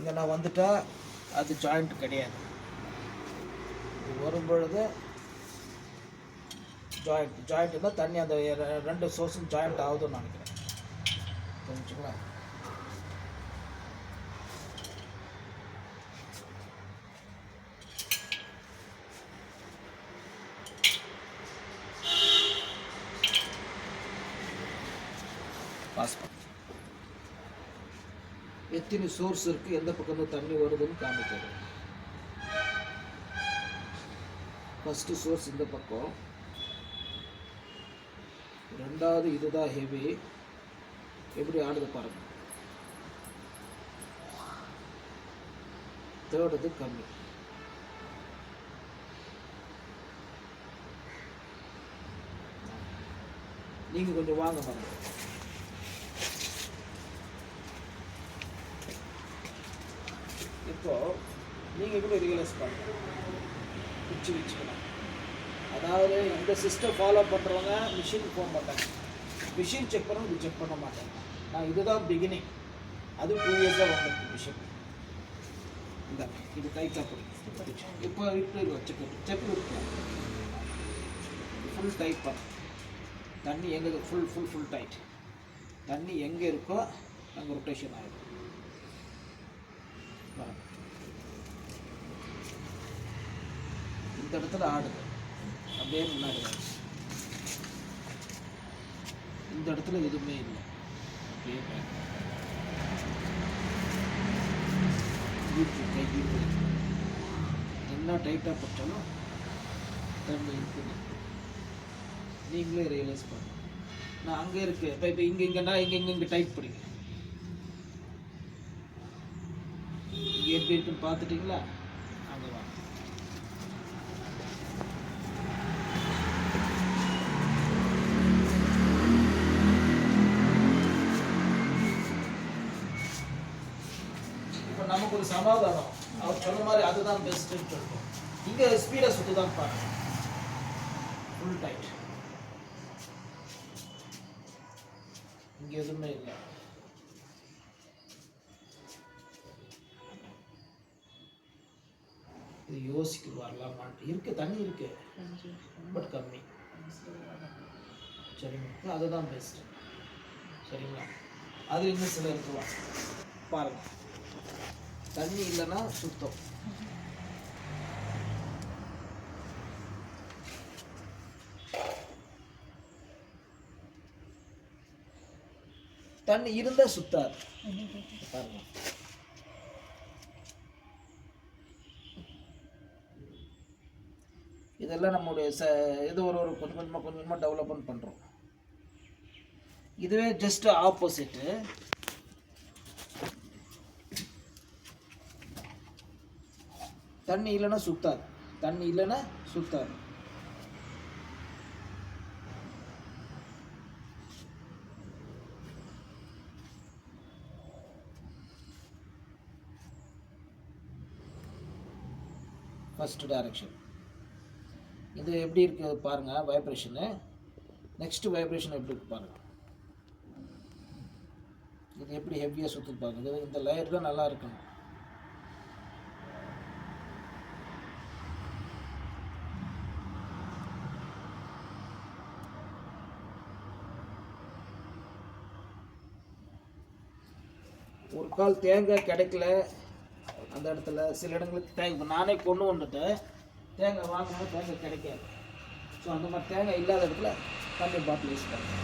இங்கே நான் வந்துட்டால் அது ஜாயிண்ட் கிடையாது. வரும்பொழுது ஜாயிண்ட்னா தண்ணி அந்த ரெண்டு சோர்ஸும் ஜாயிண்ட் ஆகுதுன்னு நினைக்கிறேன். புரிஞ்சுங்களா? பாஸ் எத்தனை சோர்ஸ் இருக்குது, எந்த பக்கம் தண்ணி வருதுன்னு காமிக்கிறது. ஃபஸ்ட்டு சோர்ஸ் இந்த பக்கம், ரெண்டாவது இதுதான் ஹெவி. எப்படி ஆடுது பாருங்க. தேர்ட் இது கம்மி. நீங்கள் கொஞ்சம் வாங்க பாருங்க. இப்போ நீங்கள் கூட ரியலைஸ் பண்ணுங்க, பிடிச்சி வச்சுக்கலாம். அதாவது இந்த சிஸ்டம் ஃபாலோ பண்ணுறவங்க மிஷின் போக மாட்டாங்க, மிஷின் செக் பண்ண செக் பண்ண மாட்டாங்க. நான் இதுதான் பிகினிங், அது 2 இயர்ஸாக வந்துருக்கு மிஷின். இந்த இது டைட்டாக போடுங்க. இப்போ செக் இருக்கலாம், ஃபுல் டைட் பண்ண. தண்ணி எங்கே ஃபுல் டைட், தண்ணி எங்கே இருக்கோ அங்கே ரொட்டேஷன் ஆகிடும். இந்த இடத்துல ஆடுது, அப்படியே முன்னாடி இந்த இடத்துல எதுவுமே இல்லை, அப்படியே கை என்ன டைட்டாக போட்டாலும் தண்ணி இருக்குது. நீங்களே ரியலைஸ் பண்ண. நான் அங்கே இருக்கு, இப்போ இங்கேன்னா இங்கே டைட் பிடிங்க. இங்கே எப்படி இருக்குன்னு பார்த்துட்டிங்களா? அங்கே வாங்க. இப்போ நமக்கு ஒரு சமாதானம், அவர் சொன்ன மாதிரி அதுதான் பெஸ்ட்டுன்னு சொல்லிட்டோம். இங்கே ஸ்பீடாக சுற்றுதான் பாருங்க, ஃபுல் டைட். இங்கே எதுவுமே இல்லை. இது யோசிக்க வரலாமான்ட்டு இருக்கு. தண்ணி இருக்கு, பட் கம்மி. சரிங்களா? அதுதான் பெஸ்ட். சரிங்களா? அது இன்னும் சில இருக்குவா பாருங்க. தண்ணி இல்லைன்னா சுத்தம். தண்ணி இருந்தால் சுத்தாது பாருங்க. இதெல்லாம் நம்முடைய இது ஒரு கொஞ்சம் கொஞ்சமாக டெவலப்மெண்ட் பண்ணுறோம். இதுவே ஜஸ்ட் ஆப்போசிட்டு. தண்ணி இல்லைன்னா சுத்தாது, தண்ணி இல்லைன்னா சுத்தாது. ஃபஸ்ட் டைரக்ஷன் இது எப்படி இருக்குது பாருங்கள், வைப்ரேஷனு. நெக்ஸ்ட்டு வைப்ரேஷன் எப்படி இருக்கு பாருங்கள். இது எப்படி ஹெவியாக சுற்றி பாருங்க. இந்த லேயர் தான் நல்லா இருக்கணும். ஒரு கால் தேங்காய் கிடைக்கல அந்த இடத்துல, சில இடங்களுக்கு தேங்காய் நானே கொண்டு வந்துட்டேன், தேங்காய் வாங்கினா தேங்காய் கிடைக்காது. ஸோ அந்த மாதிரி தேங்காய் இல்லாத இடத்துல தண்ணி பாட்டில் யூஸ் பண்ணுறேன்.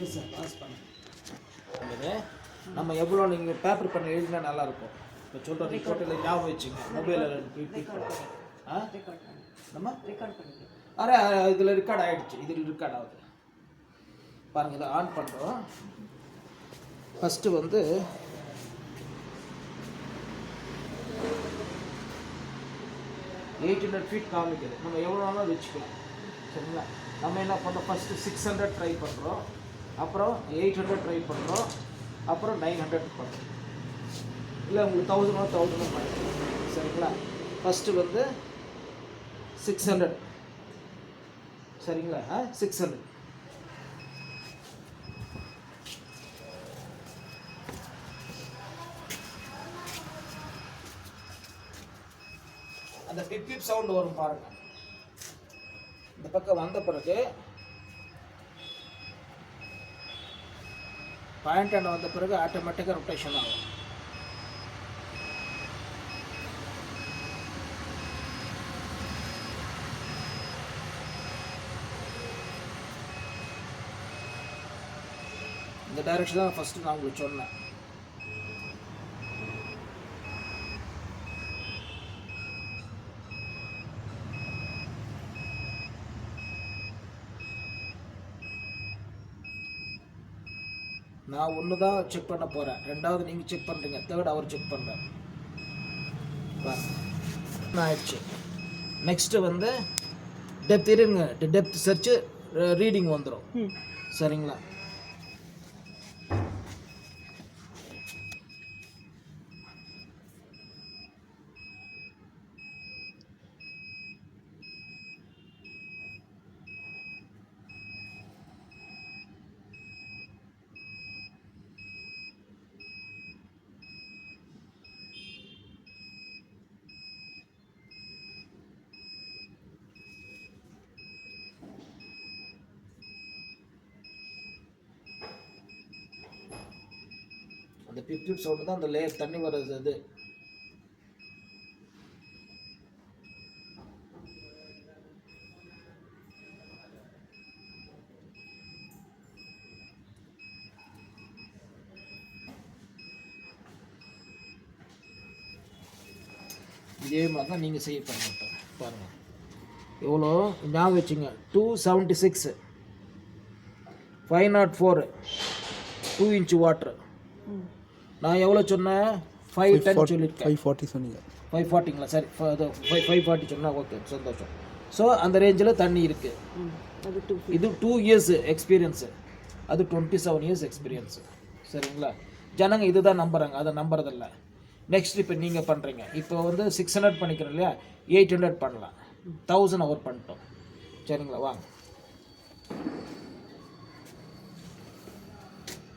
எஸ் சார், பாஸ் பண்ணுங்க. நம்ம எவ்வளோ நீங்கள் பேப்பர் பண்ணி எழுதினா நல்லாயிருக்கும். இப்போ சொல்கிற ரிப்போர்ட்டில் ஞாபகம் வச்சுங்க, மொபைலில் ரிப்பீட் பண்ணுறோம். நம்ம ரெக்கார்ட் பண்ணிக்கலாம். அரே இதில் ரெக்கார்ட் ஆகிடுச்சு, இதில் ரெக்கார்ட் ஆகுது பாருங்கள். இதை ஆன் பண்ணுறோம். ஃபஸ்ட்டு வந்து 800 ஃபீட் காமிக்குது. நம்ம எவ்வளோ நாளும் வச்சுக்கலாம். சரிங்களா? நம்ம என்ன பண்ணுறோம், ஃபஸ்ட்டு 600 ட்ரை பண்ணுறோம், அப்புறம் 800 ட்ரை பண்ணுறோம், அப்புறம் 900 பண்ணுறோம். இல்லை உங்களுக்கு 1000 பண்ணிக்கலாம். சரிங்களா? ஃபஸ்ட்டு வந்து 600. சரிங்களா? 600. அந்த பிப் பிப் சவுண்ட் வரும் பாருங்க. இந்த பக்கம் வந்த பிறகு பாயிண்ட் அண்ட் வந்த பிறகு ஆட்டோமேட்டிக்காக ரொட்டேஷன் ஆகும். இந்த டைரக்ஷன் தான் ஃபஸ்ட்டு நான் உங்களுக்கு சொன்னேன். நான் ஒன்று தான் செக் பண்ண போகிறேன், ரெண்டாவது நீங்கள் செக் பண்ணுறீங்க, தேர்ட் அவர் செக் பண்ணுறேன். ஆயிடுச்சு. நெக்ஸ்ட்டு வந்து டெப்த் இருங்க, டெப்த் சர்ச்சு ரீடிங் வந்துடும். சரிங்களா? அந்த பிப் பிப் சவுண்டு தான் அந்த லேயர் தண்ணி வர்றது. இது இதே மாதிரி தான் நீங்கள் செய்ய பாருங்கள். எவ்வளோ ஞாபகம் வச்சுங்க. 276, 504, 2 inch வாட்டர். நான் எவ்வளோ சொன்னேன்? 510 சொல்லியிருக்கேன். 540 சொன்னீங்க. 540ங்களா? சரி, 540 சொன்னால் ஓகே, சந்தோஷம். ஸோ அந்த ரேஞ்சில் தண்ணி இருக்குது. இது 2 years எக்ஸ்பீரியன்ஸு, அது 27 years எக்ஸ்பீரியன்ஸு. சரிங்களா? ஜனங்க இதுதான் நம்புகிறாங்க, அதை நம்புறதில்ல. நெக்ஸ்ட் இப்போ நீங்கள் பண்ணுறீங்க. இப்போ வந்து 600 பண்ணிக்கிறோம் இல்லையா, 800 பண்ணலாம், 1000 அவர் பண்ணிட்டோம். சரிங்களா? வாங்க.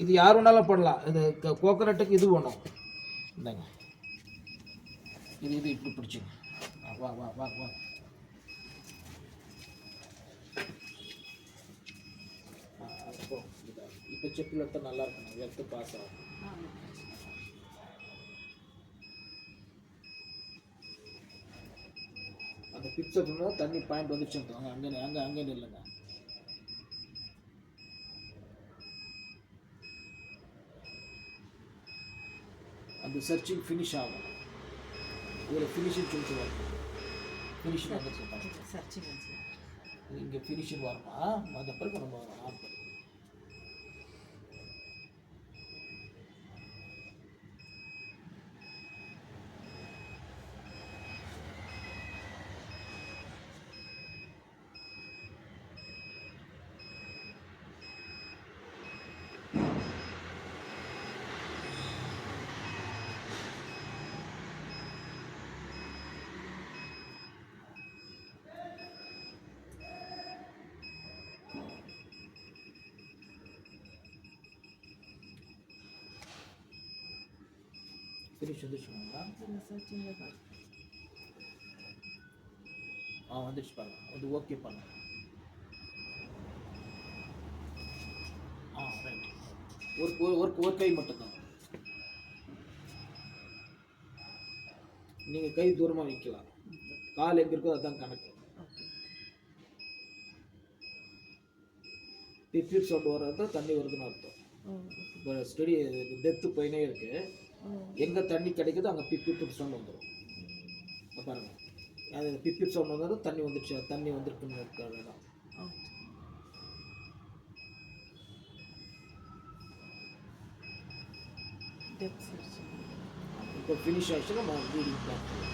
இது யார் வேணாலும் பண்ணலாம். இது கோகனட்டுக்கு இது வேணும். இந்தாங்க, இது இப்படி பிடிச்சிங்க. வா வா வா வா. இப்போ செப்பில் எடுத்தால் நல்லா இருக்கணும், எடுத்து பாஸ் ஆகும். அந்த பிக்சர் பண்ணால் தண்ணி பாயிண்ட் வந்துச்சுன்னு அங்கே இல்லைங்க. அந்த சர்ச்சிங் ஃபினிஷ் ஆகும். இதில் ஃபினிஷிங் சொல்லுவாங்க. ஃபினிஷிங் வந்து சர்ச்சிங் இங்கே ஃபினிஷிங் வரமா, அந்த பிறகு நம்ம ஆன் பண்ணுவோம். ஃபினிஷ் வந்துச்சுங்களா? வந்துடுச்சு பாருங்க. அது ஓகே பண்ணுங்க. ரைட். ஒரு கை மட்டும்தான். நீங்கள் கை தூரமாக வைக்கலாம், கால் எங்கே இருக்கோ அதுதான் கணக்கு. பிப் பிப் சவுண்ட் வர்றது தண்ணி வருதுன்னு அர்த்தம். இப்போ ஸ்டடி டெப்த்து போயினே இருக்கு. எங்கே தண்ணி கிடைக்குதோ அங்கே பிப் பிப் சவுண்ட் வந்துடும். பாருங்கள், அது பிப் பிப் சவுண்ட் வந்தாலும் தண்ணி வந்துடுச்சு, தண்ணி வந்துருக்குன்னு இருக்க இடம். இப்போ ஃபினிஷ் ஆகிடுச்சுன்னா நம்ம ரீடிங் பார்க்கலாம்.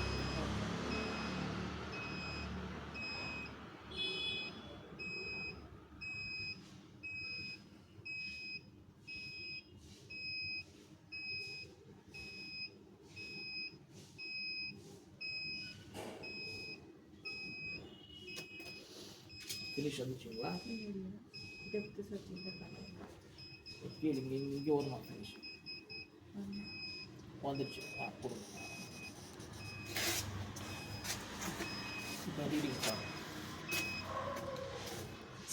ஃபினிஷ் வந்துச்சுங்களா? டெப்த் சர்ச்சிங் கீழே இங்கே வருமா ஃபினிஷ் வந்துடுச்சு. கொடுங்க. இப்போ ரீடிங் பாருங்க.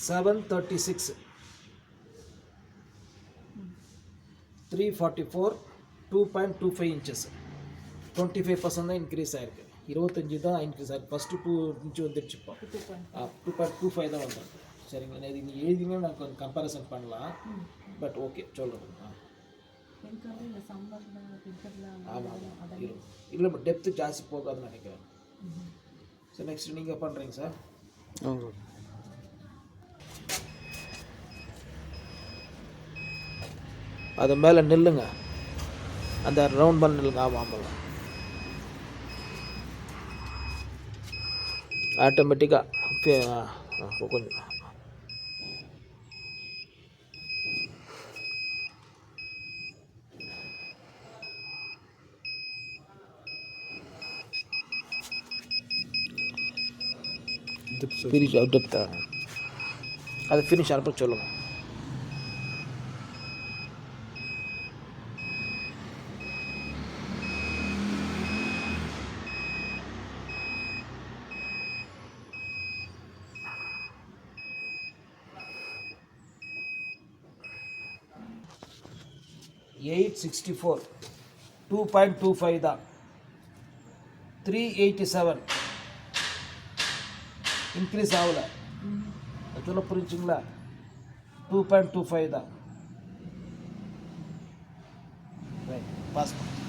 736 344 2.25 inches 25% தான் இன்க்ரீஸ் ஆயிருக்கு. 25 தான் இன்க்ரீஸ் ஆயிருக்கு. ஃபஸ்ட்டு 2 inch வந்துடுச்சு. இப்போ 2.25 தான் வந்துருக்கு. சரிங்களா? இது நீங்கள் எழுதினா நான் கொஞ்சம் கம்பேரிசன் பண்ணலாம். பட் ஓகே சொல்லுங்கள். ஆமாம் இல்லை டெப்த்து ஜாஸ்தி போகாதுன்னு நினைக்கிறேன். சார் நெக்ஸ்ட் நீங்கள் பண்ணுறீங்க சார். அது மேலே நில்லுங்க, அந்த ரவுண்ட் பண்ண நில்லுங்க. ஆமாம் ஆமாம் ஆட்டோமேட்டிக்காக கொஞ்சம் ஃபினிஷ் டெப்த்தா அது ஃபினிஷ் ஆனப்போ சொல்லுங்கள். $864 2.25 தான். 387 இன்க்ரீஸ் ஆகலை. அதெல்லாம் புரிஞ்சுங்களா? 2.25 தான். ரைட் பாஸ் பண்ணு.